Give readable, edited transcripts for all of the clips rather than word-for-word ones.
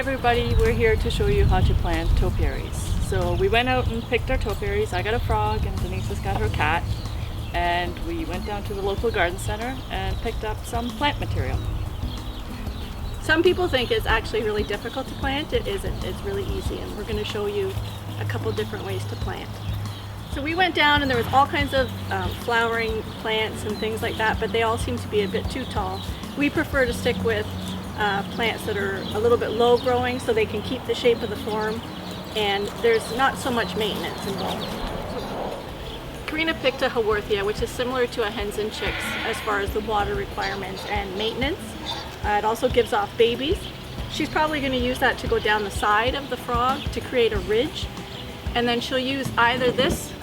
everybody, we're here to show you how to plant topiaries. So we went out and picked our topiaries. I got a frog and Denise has got her cat, and we went down to the local garden center and picked up some plant material. Some people think it's actually really difficult to plant. It isn't. It's really easy, and we're going to show you a couple different ways to plant. So we went down and there was all kinds of flowering plants and things like that, but they all seem to be a bit too tall. We prefer to stick with plants that are a little bit low growing so they can keep the shape of the form and there's not so much maintenance involved. Karina picked a Haworthia, which is similar to a hens and chicks as far as the water requirements and maintenance. It also gives off babies. She's probably going to use that to go down the side of the frog to create a ridge, and then she'll use either this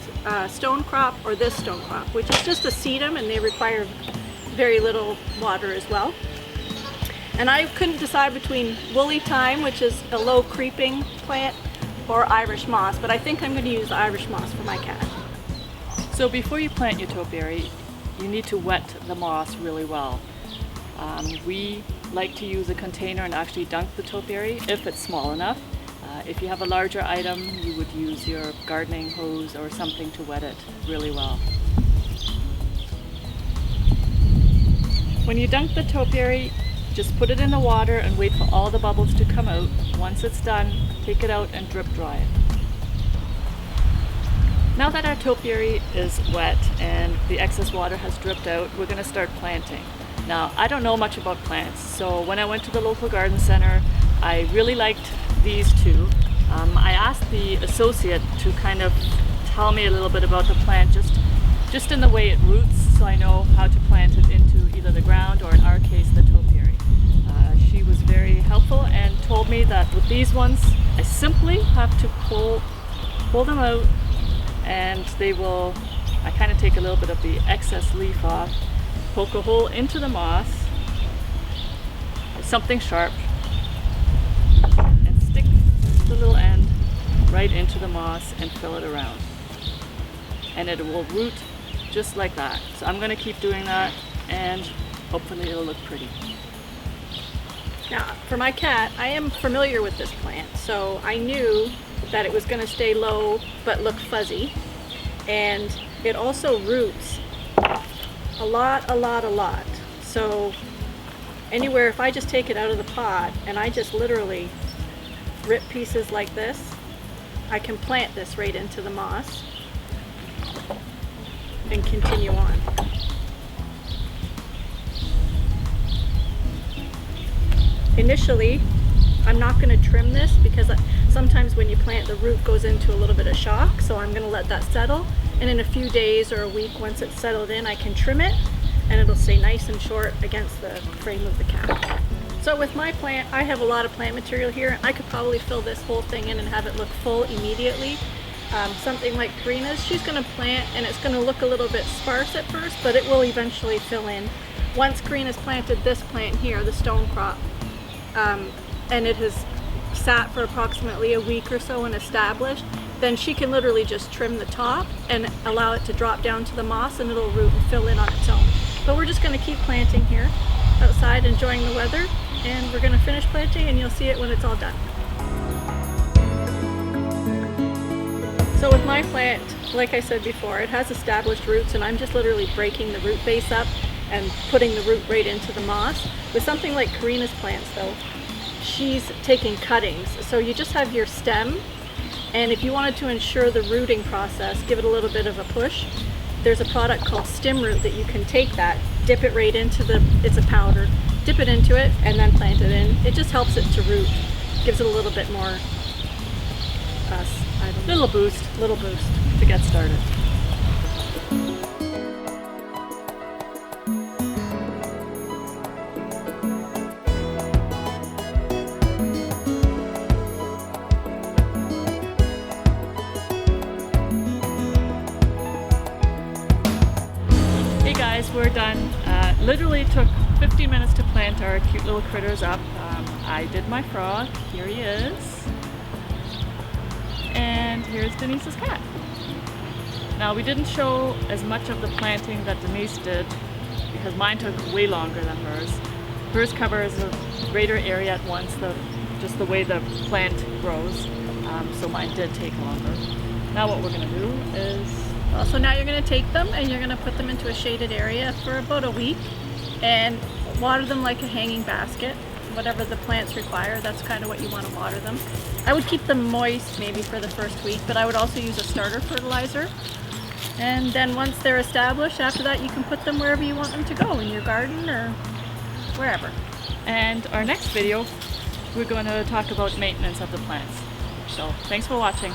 stone crop or this stone crop, which is just a sedum and they require very little water as well. And I couldn't decide between woolly thyme, which is a low creeping plant, or Irish moss, but I think I'm going to use Irish moss for my cat. So before you plant your topiary, you need to wet the moss really well. We like to use a container and actually dunk the topiary if it's small enough. If you have a larger item, you would use your gardening hose or something to wet it really well. When you dunk the topiary, just put it in the water and wait for all the bubbles to come out. Once it's done, take it out and drip dry it. Now that our topiary is wet and the excess water has dripped out, we're going to start planting. Now, I don't know much about plants, so when I went to the local garden center, I really liked these two. I asked the associate to kind of tell me a little bit about the plant, just in the way it roots, so I know how to plant it into either the ground or, in our case, the topiary. She was very helpful and told me that with these ones, I simply have to pull them out, and I kind of take a little bit of the excess leaf off, poke a hole into the moss, something sharp, and stick the little end right into the moss and fill it around. And it will root just like that. So I'm going to keep doing that, and hopefully it'll look pretty. Now, for my cat, I am familiar with this plant, so I knew that it was going to stay low but look fuzzy. And it also roots a lot. So anywhere, if I just take it out of the pot and I just literally rip pieces like this, I can plant this right into the moss and continue on. Initially, I'm not going to trim this because sometimes when you plant, the root goes into a little bit of shock, so I'm going to let that settle, and in a few days or a week, once it's settled in, I can trim it and it'll stay nice and short against the frame of the cat. So with my plant, I have a lot of plant material here. I could probably fill this whole thing in and have it look full immediately. Something like Karina's, she's going to plant and it's going to look a little bit sparse at first, but it will eventually fill in. Once Karina's planted this plant here, the stone crop, and it has sat for approximately a week or so and established, then she can literally just trim the top and allow it to drop down to the moss and it'll root and fill in on its own. But we're just going to keep planting here outside, enjoying the weather, and we're going to finish planting and you'll see it when it's all done. So with my plant, like I said before, it has established roots and I'm just literally breaking the root base up and putting the root right into the moss. With something like Karina's plants though, she's taking cuttings. So you just have your stem, and if you wanted to ensure the rooting process, give it a little bit of a push, there's a product called stem root that you can take that, dip it right into it's a powder, dip it into it and then plant it in. It just helps it to root, gives it a little bit more, little boost To get started. Hey guys, we're done. Literally took 15 minutes to plant our cute little critters up. I did my frog. Here he is. And here's Denise's cat. Now we didn't show as much of the planting that Denise did because mine took way longer than hers. Hers covers a greater area at once. The just the way the plant grows. So mine did take longer. Now what we're going to do is... Well, so now you're going to take them and you're going to put them into a shaded area for about a week and water them like a hanging basket. Whatever the plants require, that's kind of what you want to water them. I would keep them moist maybe for the first week, but I would also use a starter fertilizer. And then once they're established, after that you can put them wherever you want them to go, in your garden or wherever. And our next video, we're going to talk about maintenance of the plants. So thanks for watching.